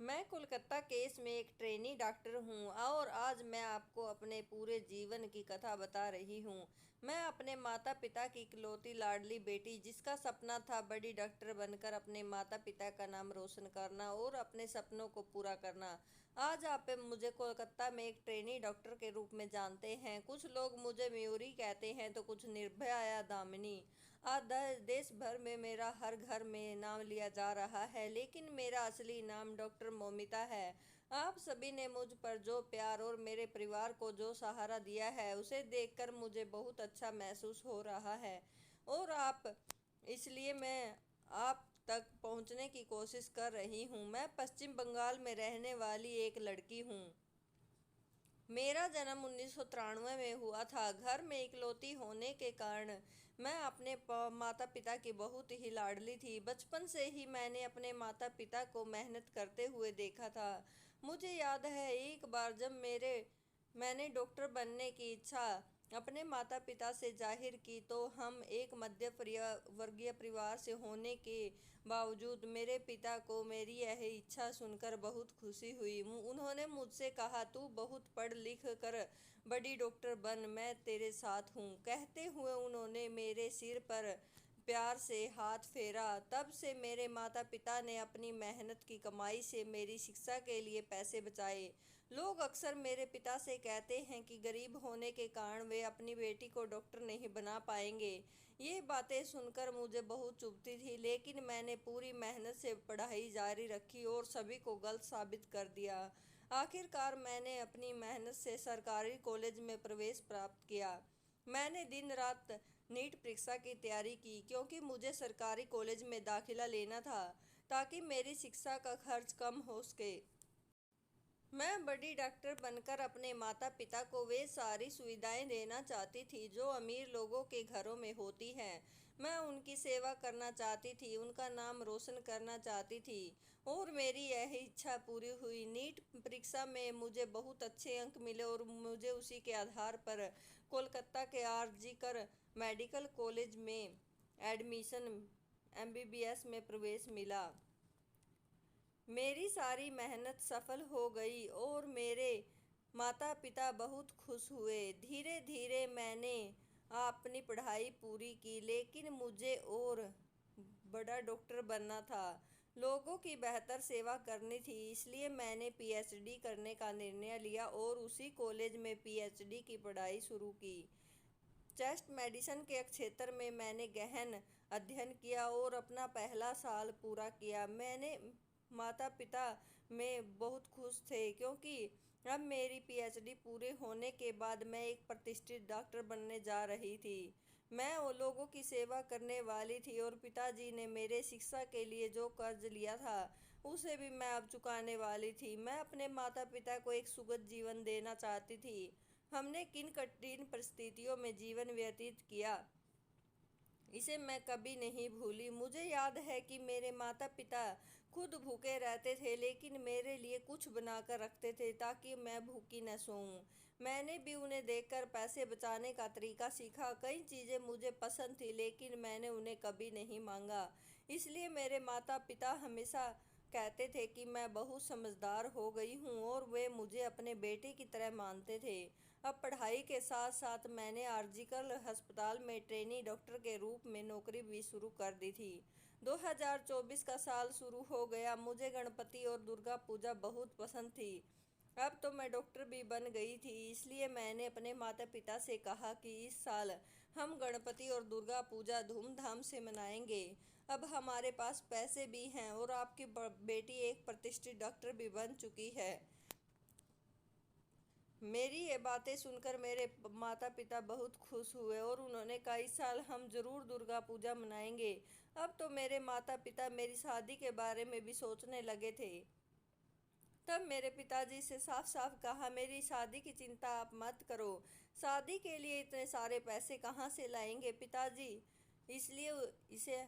मैं कोलकाता केस में एक ट्रेनी डॉक्टर हूँ और आज मैं आपको अपने पूरे जीवन की कथा बता रही हूँ। मैं अपने माता पिता की इकलौती लाडली बेटी, जिसका सपना था बड़ी डॉक्टर बनकर अपने माता पिता का नाम रोशन करना और अपने सपनों को पूरा करना। आज आप मुझे कोलकाता में एक ट्रेनी डॉक्टर के रूप में जानते हैं। कुछ लोग मुझे मयूरी कहते हैं तो कुछ निर्भया या दामिनी। आज देश भर में मेरा हर घर में नाम लिया जा रहा है, लेकिन मेरा असली नाम डॉक्टर मोमिता है। आप सभी ने मुझ पर जो प्यार और मेरे परिवार को जो सहारा दिया है, उसे देखकर मुझे बहुत अच्छा महसूस हो रहा है। और आप इसलिए मैं आप तक पहुंचने की कोशिश कर रही हूं। मैं पश्चिम बंगाल में रहने वाली एक लड़की हूं। मेरा जन्म 1993 में हुआ था। घर में इकलौती होने के कारण मैं अपने माता पिता की बहुत ही लाडली थी। बचपन से ही मैंने अपने माता पिता को मेहनत करते हुए देखा था। मुझे याद है एक बार जब मैंने डॉक्टर बनने की इच्छा अपने माता पिता से जाहिर की, तो हम एक मध्य वर्गीय परिवार से होने के बावजूद मेरे पिता को मेरी यह इच्छा सुनकर बहुत खुशी हुई। उन्होंने मुझसे कहा, तू बहुत पढ़ लिख कर बड़ी डॉक्टर बन, मैं तेरे साथ हूँ। कहते हुए उन्होंने मेरे सिर पर प्यार से हाथ फेरा। तब से मेरे माता पिता ने अपनी मेहनत की कमाई से मेरी शिक्षा के लिए पैसे बचाए। लोग अक्सर मेरे पिता से कहते हैं कि गरीब होने के कारण वे अपनी बेटी को डॉक्टर नहीं बना पाएंगे। ये बातें सुनकर मुझे बहुत चुभती थी, लेकिन मैंने पूरी मेहनत से पढ़ाई जारी रखी और सभी को गलत साबित कर दिया। आखिरकार मैंने अपनी मेहनत से सरकारी कॉलेज में प्रवेश प्राप्त किया। मैंने दिन रात नीट परीक्षा की तैयारी की, क्योंकि मुझे सरकारी कॉलेज में दाखिला लेना था ताकि मेरी शिक्षा का खर्च कम हो सके। मैं बड़ी डॉक्टर बनकर अपने माता पिता को वे सारी सुविधाएं देना चाहती थी जो अमीर लोगों के घरों में होती हैं। मैं उनकी सेवा करना चाहती थी, उनका नाम रोशन करना चाहती थी और मेरी यह इच्छा पूरी हुई। नीट परीक्षा में मुझे बहुत अच्छे अंक मिले और मुझे उसी के आधार पर कोलकाता के आरजीकर मेडिकल कॉलेज में एडमिशन एमबीबीएस में प्रवेश मिला। मेरी सारी मेहनत सफल हो गई और मेरे माता पिता बहुत खुश हुए। धीरे धीरे मैंने अपनी पढ़ाई पूरी की, लेकिन मुझे और बड़ा डॉक्टर बनना था, लोगों की बेहतर सेवा करनी थी। इसलिए मैंने पीएचडी करने का निर्णय लिया और उसी कॉलेज में पीएचडी की पढ़ाई शुरू की। चेस्ट मेडिसिन के क्षेत्र में मैंने गहन अध्ययन किया और अपना पहला साल पूरा किया। मैंने माता पिता में बहुत खुश थे, क्योंकि अब मेरी पीएचडी पूरे होने के बाद मैं एक प्रतिष्ठित डॉक्टर बनने जा रही थी। मैं वो लोगों की सेवा करने वाली थी और पिताजी ने मेरे शिक्षा के लिए जो कर्ज लिया था उसे भी मैं अब चुकाने वाली थी। मैं अपने माता पिता को एक सुखद जीवन देना चाहती थी। हमने किन कठिन परिस्थितियों में जीवन व्यतीत किया, इसे मैं कभी नहीं भूली। मुझे याद है कि मेरे माता पिता खुद भूखे रहते थे, लेकिन मेरे लिए कुछ बनाकर रखते थे ताकि मैं भूखी न सोऊं। मैंने भी उन्हें देखकर पैसे बचाने का तरीका सीखा। कई चीज़ें मुझे पसंद थी, लेकिन मैंने उन्हें कभी नहीं मांगा। इसलिए मेरे माता पिता हमेशा कहते थे कि मैं बहुत समझदार हो गई हूँ और वे मुझे अपने बेटे की तरह मानते थे। अब पढ़ाई के साथ साथ मैंने आरजीकर अस्पताल में ट्रेनी डॉक्टर के रूप में नौकरी भी शुरू कर दी थी। 2024 का साल शुरू हो गया। मुझे गणपति और दुर्गा पूजा बहुत पसंद थी। अब तो मैं डॉक्टर भी बन गई थी, इसलिए मैंने अपने माता पिता से कहा कि इस साल हम गणपति और दुर्गा पूजा धूमधाम से मनाएंगे। अब हमारे पास पैसे भी हैं और आपकी बेटी एक प्रतिष्ठित डॉक्टर भी बन चुकी है। मेरी ये बातें सुनकर मेरे माता पिता बहुत खुश हुए और उन्होंने कहा, इस साल हम जरूर दुर्गा पूजा मनाएंगे। अब तो मेरे माता पिता मेरी शादी के बारे में भी सोचने लगे थे। तब मेरे पिताजी से साफ साफ कहा, मेरी शादी की चिंता आप मत करो। शादी के लिए इतने सारे पैसे कहाँ से लाएंगे पिताजी, इसलिए इसे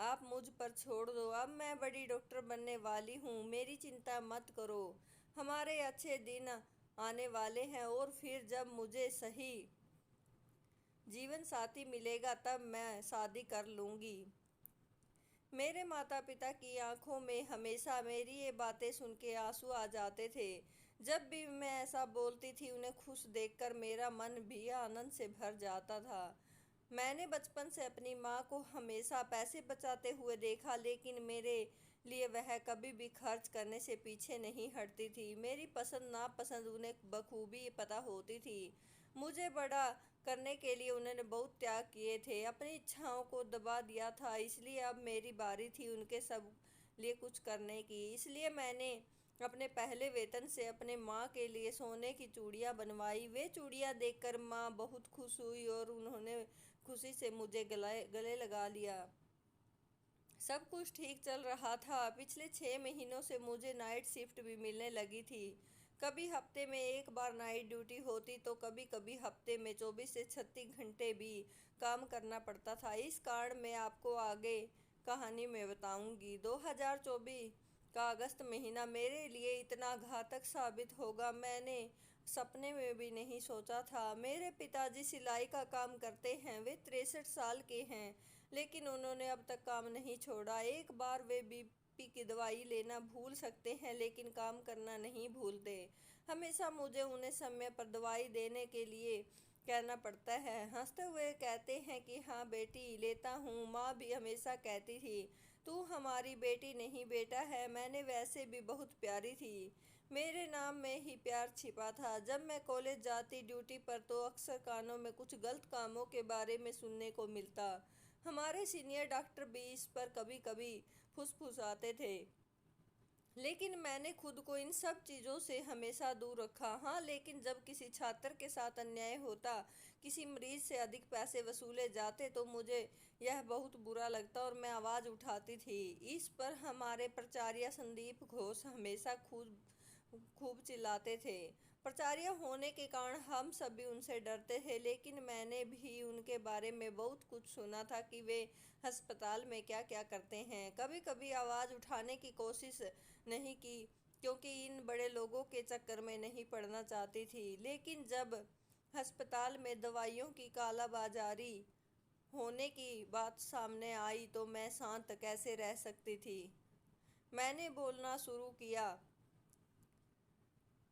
आप मुझ पर छोड़ दो। अब मैं बड़ी डॉक्टर बनने वाली हूँ, मेरी चिंता मत करो। हमारे अच्छे दिन आने वाले हैं और फिर जब मुझे सही जीवन साथी मिलेगा तब मैं शादी कर लूँगी। मेरे माता पिता की आंखों में हमेशा मेरी ये बातें सुन के आंसू आ जाते थे। जब भी मैं ऐसा बोलती थी उन्हें खुश देखकर मेरा मन भी आनंद से भर जाता था। मैंने बचपन से अपनी माँ को हमेशा पैसे बचाते हुए देखा, लेकिन मेरे लिए वह कभी भी खर्च करने से पीछे नहीं हटती थी। मेरी पसंद नापसंद उन्हें बखूबी पता होती थी। मुझे बड़ा करने के लिए उन्होंने बहुत त्याग किए थे, अपनी इच्छाओं को दबा दिया था, इसलिए अब मेरी बारी थी उनके सब लिए कुछ करने की। इसलिए मैंने अपने पहले वेतन से अपने माँ के लिए सोने की चूड़ियाँ बनवाई। वे चूड़ियाँ देखकर माँ बहुत खुश हुई और उन्होंने खुशी से मुझे गले गले लगा लिया। सब कुछ ठीक चल रहा था। पिछले 6 महीनों से मुझे नाइट शिफ्ट भी मिलने लगी थी। कभी हफ्ते में एक बार नाइट ड्यूटी होती तो कभी कभी हफ्ते में 24 से 36 घंटे भी काम करना पड़ता था। इस कारण मैं आपको आगे कहानी में बताऊंगी। 2024 का अगस्त महीना मेरे लिए इतना घातक साबित होगा, मैंने सपने में भी नहीं सोचा था। मेरे पिताजी सिलाई का काम करते हैं। वे 63 साल के हैं, लेकिन उन्होंने अब तक काम नहीं छोड़ा। एक बार वे बीपी की दवाई लेना भूल सकते हैं, लेकिन काम करना नहीं भूलते। हमेशा मुझे उन्हें समय पर दवाई देने के लिए कहना पड़ता है। हंसते हुए कहते हैं कि हाँ बेटी, लेता हूँ। माँ भी हमेशा कहती थी, तू हमारी बेटी नहीं बेटा है। मैंने वैसे भी बहुत प्यारी थी। मेरे नाम में ही प्यार छिपा था। जब मैं कॉलेज जाती ड्यूटी पर तो अक्सर कानों में कुछ गलत कामों के बारे में सुनने को मिलता। हमारे सीनियर डॉक्टर भी इस पर कभी कभी फुसफुसाते थे, लेकिन मैंने खुद को इन सब चीज़ों से हमेशा दूर रखा। हाँ, लेकिन जब किसी छात्र के साथ अन्याय होता, किसी मरीज से अधिक पैसे वसूले जाते, तो मुझे यह बहुत बुरा लगता और मैं आवाज़ उठाती थी। इस पर हमारे प्राचार्य संदीप घोष हमेशा खूब खूब चिल्लाते थे। प्राचार्य होने के कारण हम सभी उनसे डरते थे, लेकिन मैंने भी उनके बारे में बहुत कुछ सुना था कि वे अस्पताल में क्या क्या करते हैं। कभी कभी आवाज़ उठाने की कोशिश नहीं की, क्योंकि इन बड़े लोगों के चक्कर में नहीं पड़ना चाहती थी। लेकिन जब अस्पताल में दवाइयों की कालाबाजारी होने की बात सामने आई तो मैं शांत कैसे रह सकती थी। मैंने बोलना शुरू किया।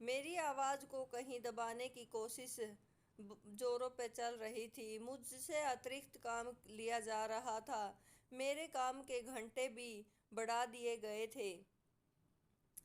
मेरी आवाज़ को कहीं दबाने की कोशिश जोरों पे चल रही थी। मुझसे अतिरिक्त काम लिया जा रहा था। मेरे काम के घंटे भी बढ़ा दिए गए थे,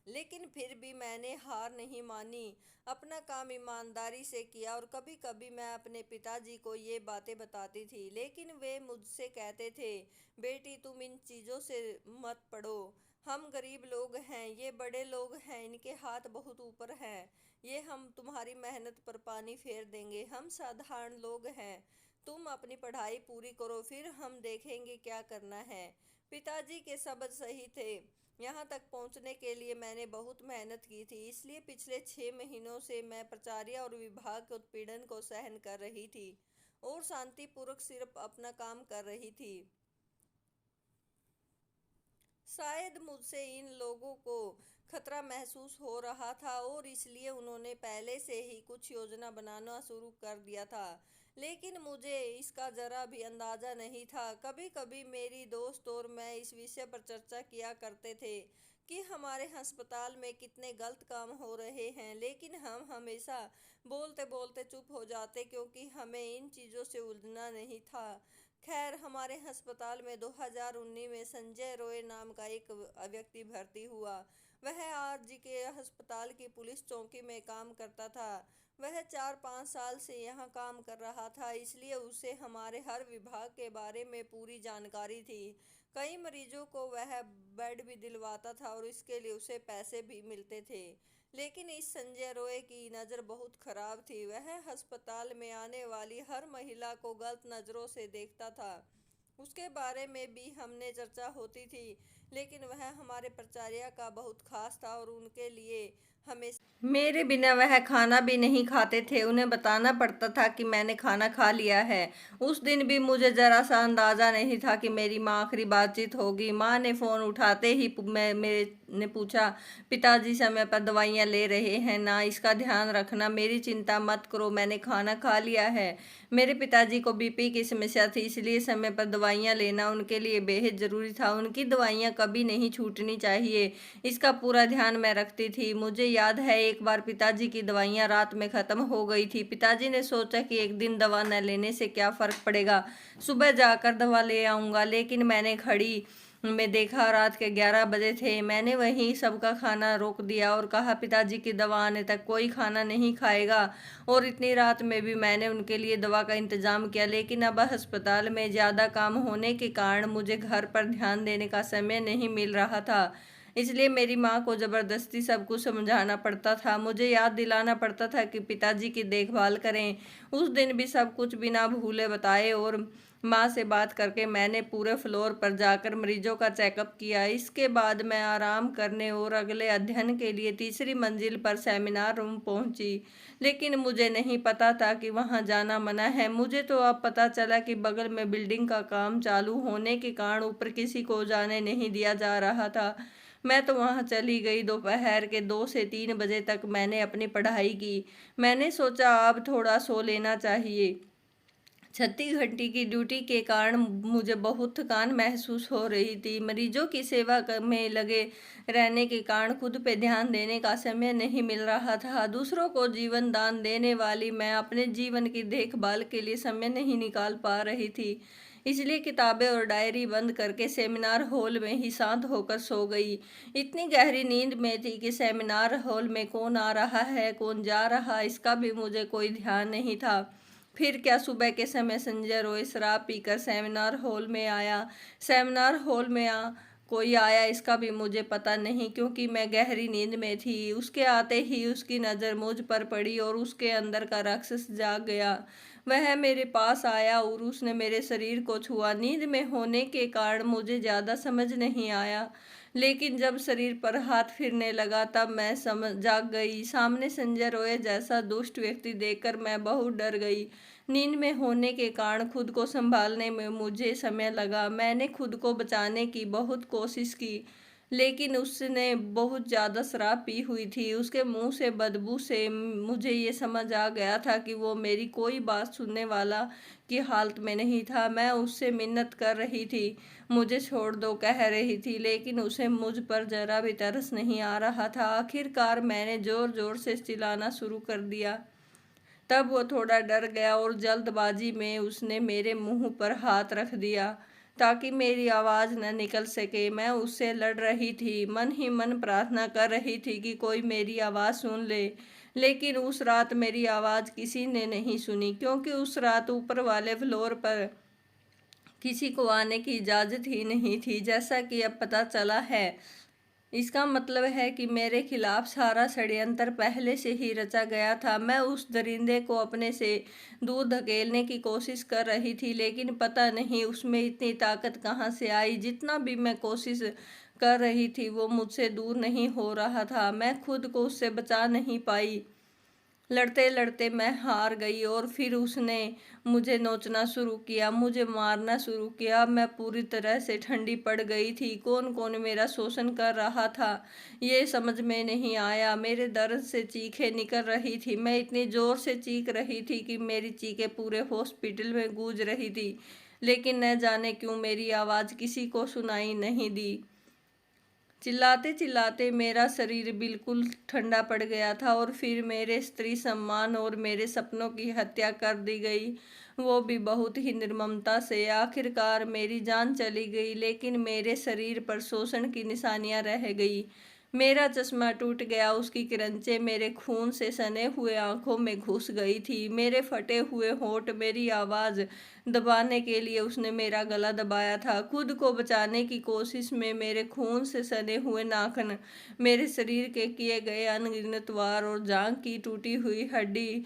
लेकिन फिर भी मैंने हार नहीं मानी। अपना काम ईमानदारी से किया और कभी कभी मैं अपने पिताजी को ये बातें बताती थी, लेकिन वे मुझसे कहते थे, बेटी तुम इन चीज़ों से मत पढ़ो। हम गरीब लोग हैं, ये बड़े लोग हैं, इनके हाथ बहुत ऊपर हैं। ये हम तुम्हारी मेहनत पर पानी फेर देंगे। हम साधारण लोग हैं। तुम अपनी पढ़ाई पूरी करो, फिर हम देखेंगे क्या करना है। पिताजी के शब्द सही थे। यहाँ तक पहुँचने के लिए मैंने बहुत मेहनत की थी, इसलिए पिछले 6 महीनों से मैं प्राचार्य और विभाग के उत्पीड़न को सहन कर रही थी और शांतिपूर्वक सिर्फ अपना काम कर रही थी। शायद मुझसे इन लोगों को खतरा महसूस हो रहा था और इसलिए उन्होंने पहले से ही कुछ योजना बनाना शुरू कर दिया था, लेकिन मुझे इसका जरा भी अंदाजा नहीं था। कभी कभी मेरी दोस्त और मैं इस विषय पर चर्चा किया करते थे कि हमारे अस्पताल में कितने गलत काम हो रहे हैं, लेकिन हम हमेशा बोलते बोलते चुप हो जाते, क्योंकि हमें इन चीज़ों से उलझना नहीं था। खैर, हमारे अस्पताल में 2019 में संजय रॉय नाम का एक व्यक्ति भर्ती हुआ। वह आरजी के अस्पताल की पुलिस चौकी में काम करता था। वह 4-5 साल से यहाँ काम कर रहा था, इसलिए उसे हमारे हर विभाग के बारे में पूरी जानकारी थी। कई मरीजों को वह बेड भी दिलवाता था और इसके लिए उसे पैसे भी मिलते थे। लेकिन इस संजय रॉय की नज़र बहुत खराब थी। वह अस्पताल में आने वाली हर महिला को गलत नज़रों से देखता था। उसके बारे में भी हमने चर्चा होती थी, लेकिन वह हमारे प्राचार्य का बहुत खास था और उनके लिए हमेशा मेरे बिना वह खाना भी नहीं खाते थे। उन्हें बताना पड़ता था कि मैंने खाना खा लिया है। उस दिन भी मुझे जरा सा अंदाजा नहीं था कि मेरी माँ आखिरी बातचीत होगी। माँ ने फ़ोन उठाते ही मेरे ने पूछा, पिताजी समय पर दवाइयाँ ले रहे हैं ना, इसका ध्यान रखना, मेरी चिंता मत करो, मैंने खाना खा लिया है। मेरे पिताजी को बीपी की समस्या थी, इसलिए समय पर दवाइयाँ लेना उनके लिए बेहद ज़रूरी था। उनकी दवाइयाँ कभी नहीं छूटनी चाहिए, इसका पूरा ध्यान मैं रखती थी। मुझे याद है एक बार पिताजी की दवाइयाँ रात में ख़त्म हो गई थी। पिताजी ने सोचा कि एक दिन दवा न लेने से क्या फ़र्क पड़ेगा, सुबह जाकर दवा ले आऊँगा। लेकिन मैंने घड़ी में देखा, रात के 11 बजे थे। मैंने वहीं सबका खाना रोक दिया और कहा, पिताजी की दवा आने तक कोई खाना नहीं खाएगा। और इतनी रात में भी मैंने उनके लिए दवा का इंतज़ाम किया। लेकिन अब अस्पताल में ज़्यादा काम होने के कारण मुझे घर पर ध्यान देने का समय नहीं मिल रहा था, इसलिए मेरी माँ को ज़बरदस्ती सब कुछ समझाना पड़ता था। मुझे याद दिलाना पड़ता था कि पिताजी की देखभाल करें। उस दिन भी सब कुछ बिना भूले बताए और माँ से बात करके मैंने पूरे फ्लोर पर जाकर मरीजों का चेकअप किया। इसके बाद मैं आराम करने और अगले अध्ययन के लिए तीसरी मंजिल पर सेमिनार रूम पहुंची। लेकिन मुझे नहीं पता था कि वहां जाना मना है। मुझे तो अब पता चला कि बगल में बिल्डिंग का काम चालू होने के कारण ऊपर किसी को जाने नहीं दिया जा रहा था। मैं तो वहाँ चली गई। दोपहर के 2 से 3 बजे तक मैंने अपनी पढ़ाई की। मैंने सोचा अब थोड़ा सो लेना चाहिए। 36 घंटे की ड्यूटी के कारण मुझे बहुत थकान महसूस हो रही थी। मरीजों की सेवा में लगे रहने के कारण खुद पे ध्यान देने का समय नहीं मिल रहा था। दूसरों को जीवन दान देने वाली मैं अपने जीवन की देखभाल के लिए समय नहीं निकाल पा रही थी। इसलिए किताबें और डायरी बंद करके सेमिनार हॉल में ही शांत होकर सो गई। इतनी गहरी नींद में थी कि सेमिनार हॉल में कौन आ रहा है, कौन जा रहा, इसका भी मुझे कोई ध्यान नहीं था। फिर क्या, सुबह के समय संजय रॉय शराब पीकर सेमिनार हॉल में आया। सेमिनार हॉल में कोई आया इसका भी मुझे पता नहीं, क्योंकि मैं गहरी नींद में थी। उसके आते ही उसकी नज़र मुझ पर पड़ी और उसके अंदर का राक्षस जाग गया। वह मेरे पास आया और उसने मेरे शरीर को छुआ। नींद में होने के कारण मुझे ज़्यादा समझ नहीं आया, लेकिन जब शरीर पर हाथ फिरने लगा तब मैं समझ जाग गई। सामने संजय रॉय जैसा दुष्ट व्यक्ति देखकर मैं बहुत डर गई। नींद में होने के कारण खुद को संभालने में मुझे समय लगा। मैंने खुद को बचाने की बहुत कोशिश की, लेकिन उसने बहुत ज़्यादा शराब पी हुई थी। उसके मुंह से बदबू से मुझे ये समझ आ गया था कि वो मेरी कोई बात सुनने वाला की हालत में नहीं था। मैं उससे मिन्नत कर रही थी, मुझे छोड़ दो कह रही थी, लेकिन उसे मुझ पर जरा भी तरस नहीं आ रहा था। आखिरकार मैंने ज़ोर ज़ोर से चिल्लाना शुरू कर दिया। तब वो थोड़ा डर गया और जल्दबाजी में उसने मेरे मुंह पर हाथ रख दिया ताकि मेरी आवाज़ न निकल सके। मैं उससे लड़ रही थी, मन ही मन प्रार्थना कर रही थी कि कोई मेरी आवाज़ सुन ले। लेकिन उस रात मेरी आवाज़ किसी ने नहीं सुनी, क्योंकि उस रात ऊपर वाले फ्लोर पर किसी को आने की इजाज़त ही नहीं थी। जैसा कि अब पता चला है, इसका मतलब है कि मेरे खिलाफ सारा षड्यंत्र पहले से ही रचा गया था। मैं उस दरिंदे को अपने से दूर धकेलने की कोशिश कर रही थी, लेकिन पता नहीं उसमें इतनी ताकत कहाँ से आई। जितना भी मैं कोशिश कर रही थी वो मुझसे दूर नहीं हो रहा था। मैं खुद को उससे बचा नहीं पाई। लड़ते लड़ते मैं हार गई और फिर उसने मुझे नोचना शुरू किया, मुझे मारना शुरू किया। मैं पूरी तरह से ठंडी पड़ गई थी। कौन कौन मेरा शोषण कर रहा था ये समझ में नहीं आया। मेरे दर्द से चीखें निकल रही थी। मैं इतनी जोर से चीख रही थी कि मेरी चीखें पूरे हॉस्पिटल में गूंज रही थी, लेकिन न जाने क्यों मेरी आवाज़ किसी को सुनाई नहीं दी। चिल्लाते चिल्लाते मेरा शरीर बिल्कुल ठंडा पड़ गया था और फिर मेरे स्त्री सम्मान और मेरे सपनों की हत्या कर दी गई, वो भी बहुत ही निर्ममता से। आखिरकार मेरी जान चली गई, लेकिन मेरे शरीर पर शोषण की निशानियां रह गई। मेरा चश्मा टूट गया, उसकी किरणें मेरे खून से सने हुए आंखों में घुस गई थी। मेरे फटे हुए होंठ, मेरी आवाज़ दबाने के लिए उसने मेरा गला दबाया था। खुद को बचाने की कोशिश में मेरे खून से सने हुए नाखून, मेरे शरीर के किए गए अनगिनत वार और जांघ की टूटी हुई हड्डी,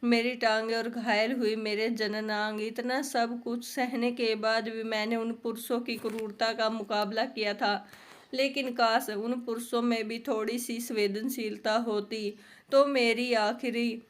मेरी टांगें और घायल हुई मेरे जननांग, इतना सब कुछ सहने के बाद भी मैंने उन पुरुषों की क्रूरता का मुकाबला किया था। लेकिन काश उन पुरुषों में भी थोड़ी सी संवेदनशीलता होती तो मेरी आखिरी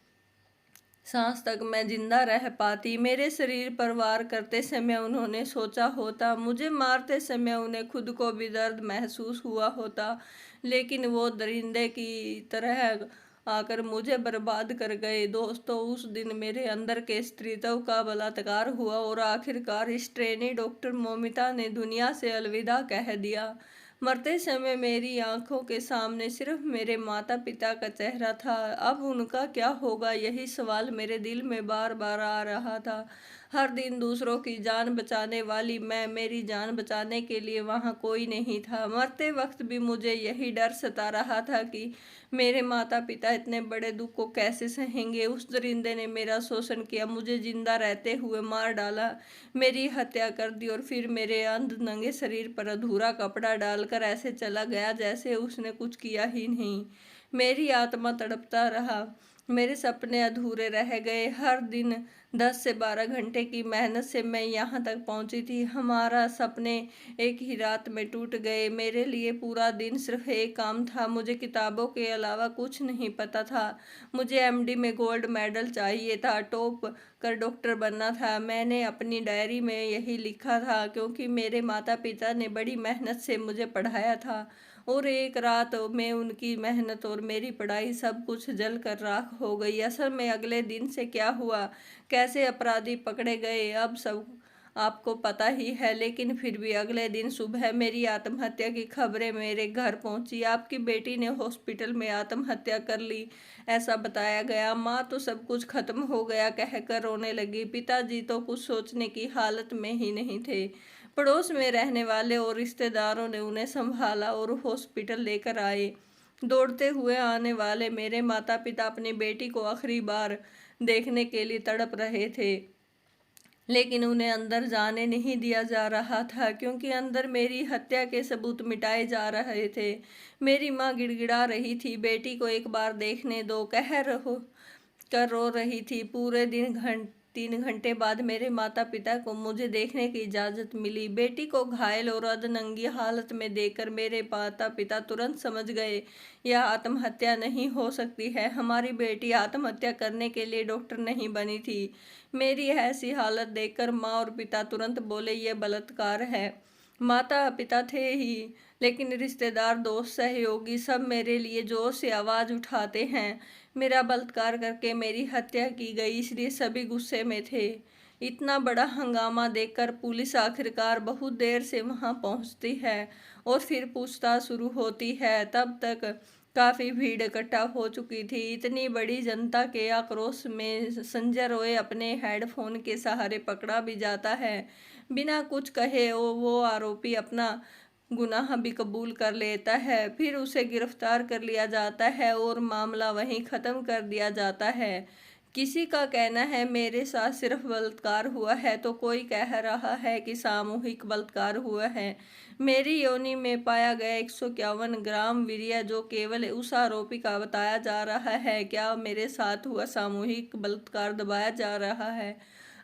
सांस तक मैं जिंदा रह पाती। मेरे शरीर पर वार करते समय उन्होंने सोचा होता, मुझे मारते समय उन्हें खुद को भी दर्द महसूस हुआ होता, लेकिन वो दरिंदे की तरह आकर मुझे बर्बाद कर गए। दोस्तों, उस दिन मेरे अंदर के स्त्रीत्व का बलात्कार हुआ और आखिरकार इस ट्रेनी डॉक्टर मोमिता ने दुनिया से अलविदा कह दिया। मरते समय मेरी आंखों के सामने सिर्फ मेरे माता पिता का चेहरा था। अब उनका क्या होगा, यही सवाल मेरे दिल में बार बार आ रहा था। हर दिन दूसरों की जान बचाने वाली मैं, मेरी जान बचाने के लिए वहाँ कोई नहीं था। मरते वक्त भी मुझे यही डर सता रहा था कि मेरे माता पिता इतने बड़े दुख को कैसे सहेंगे। उस दरिंदे ने मेरा शोषण किया, मुझे जिंदा रहते हुए मार डाला, मेरी हत्या कर दी और फिर मेरे अंध नंगे शरीर पर अधूरा कपड़ा डालकर ऐसे चला गया जैसे उसने कुछ किया ही नहीं। मेरी आत्मा तड़पता रहा, मेरे सपने अधूरे रह गए। हर दिन 10 से 12 घंटे की मेहनत से मैं यहाँ तक पहुँची थी। हमारा सपने एक ही रात में टूट गए। मेरे लिए पूरा दिन सिर्फ एक काम था, मुझे किताबों के अलावा कुछ नहीं पता था। मुझे एमडी में गोल्ड मेडल चाहिए था, टॉप कर डॉक्टर बनना था। मैंने अपनी डायरी में यही लिखा था, क्योंकि मेरे माता पिता ने बड़ी मेहनत से मुझे पढ़ाया था और एक रात में उनकी मेहनत और मेरी पढ़ाई सब कुछ जल कर राख हो गई। असल में अगले दिन से क्या हुआ, कैसे अपराधी पकड़े गए, अब सब आपको पता ही है। लेकिन फिर भी अगले दिन सुबह मेरी आत्महत्या की खबरें मेरे घर पहुंची। आपकी बेटी ने हॉस्पिटल में आत्महत्या कर ली, ऐसा बताया गया। माँ तो सब कुछ खत्म हो गया कहकर रोने लगी। पिताजी तो कुछ सोचने की हालत में ही नहीं थे। पड़ोस में रहने वाले और रिश्तेदारों ने उन्हें संभाला और हॉस्पिटल लेकर आए। दौड़ते हुए आने वाले मेरे माता पिता अपनी बेटी को आखिरी बार देखने के लिए तड़प रहे थे, लेकिन उन्हें अंदर जाने नहीं दिया जा रहा था, क्योंकि अंदर मेरी हत्या के सबूत मिटाए जा रहे थे। मेरी माँ गिड़गिड़ा रही थी, बेटी को एक बार देखने दो कह रहो कर रो रही थी। पूरे दिन 3 घंटे बाद मेरे माता पिता को मुझे देखने की इजाज़त मिली। बेटी को घायल और अधनंगी हालत में देखकर मेरे माता पिता तुरंत समझ गए, यह आत्महत्या नहीं हो सकती है। हमारी बेटी आत्महत्या करने के लिए डॉक्टर नहीं बनी थी। मेरी ऐसी हालत देखकर माँ और पिता तुरंत बोले, यह बलात्कार है। माता पिता थे ही, लेकिन रिश्तेदार, दोस्त, सहयोगी सब मेरे लिए जोर से आवाज़ उठाते हैं। मेरा बलात्कार करके मेरी हत्या की गई, इसलिए सभी गुस्से में थे। इतना बड़ा हंगामा देखकर पुलिस आखिरकार बहुत देर से वहां पहुंचती है और फिर पूछताछ शुरू होती है। तब तक काफ़ी भीड़ इकट्ठा हो चुकी थी। इतनी बड़ी जनता के आक्रोश में संजय रॉय अपने हेडफोन के सहारे पकड़ा भी जाता है। बिना कुछ कहे वो आरोपी अपना गुनाह भी कबूल कर लेता है, फिर उसे गिरफ्तार कर लिया जाता है और मामला वहीं ख़त्म कर दिया जाता है। किसी का कहना है मेरे साथ सिर्फ बलात्कार हुआ है, तो कोई कह रहा है कि सामूहिक बलात्कार हुआ है। मेरी योनि में पाया गया 151 ग्राम वीर्य जो केवल उस आरोपी का बताया जा रहा है। क्या मेरे साथ हुआ सामूहिक बलात्कार दबाया जा रहा है?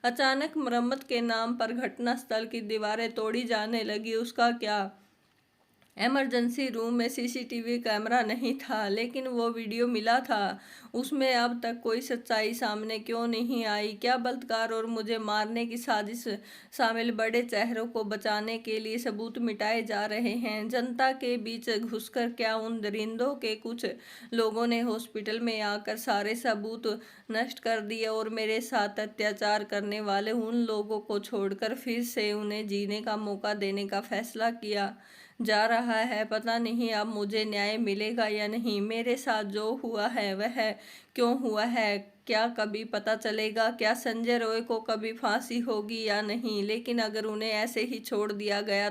अचानक मरम्मत के नाम पर घटनास्थल की दीवारें तोड़ी जाने लगी, उसका क्या? इमरजेंसी रूम में सीसीटीवी कैमरा नहीं था, लेकिन वो वीडियो मिला था। उसमें अब तक कोई सच्चाई सामने क्यों नहीं आई? क्या बलात्कार और मुझे मारने की साजिश शामिल बड़े चेहरों को बचाने के लिए सबूत मिटाए जा रहे हैं? जनता के बीच घुसकर क्या उन दरिंदों के कुछ लोगों ने हॉस्पिटल में आकर सारे सबूत नष्ट कर दिए और मेरे साथ अत्याचार करने वाले उन लोगों को छोड़कर फिर से उन्हें जीने का मौका देने का फैसला किया जा रहा है? पता नहीं अब मुझे न्याय मिलेगा या नहीं। मेरे साथ जो हुआ है वह क्यों हुआ है, क्या कभी पता चलेगा? क्या संजय रॉय को कभी फांसी होगी या नहीं? लेकिन अगर उन्हें ऐसे ही छोड़ दिया गया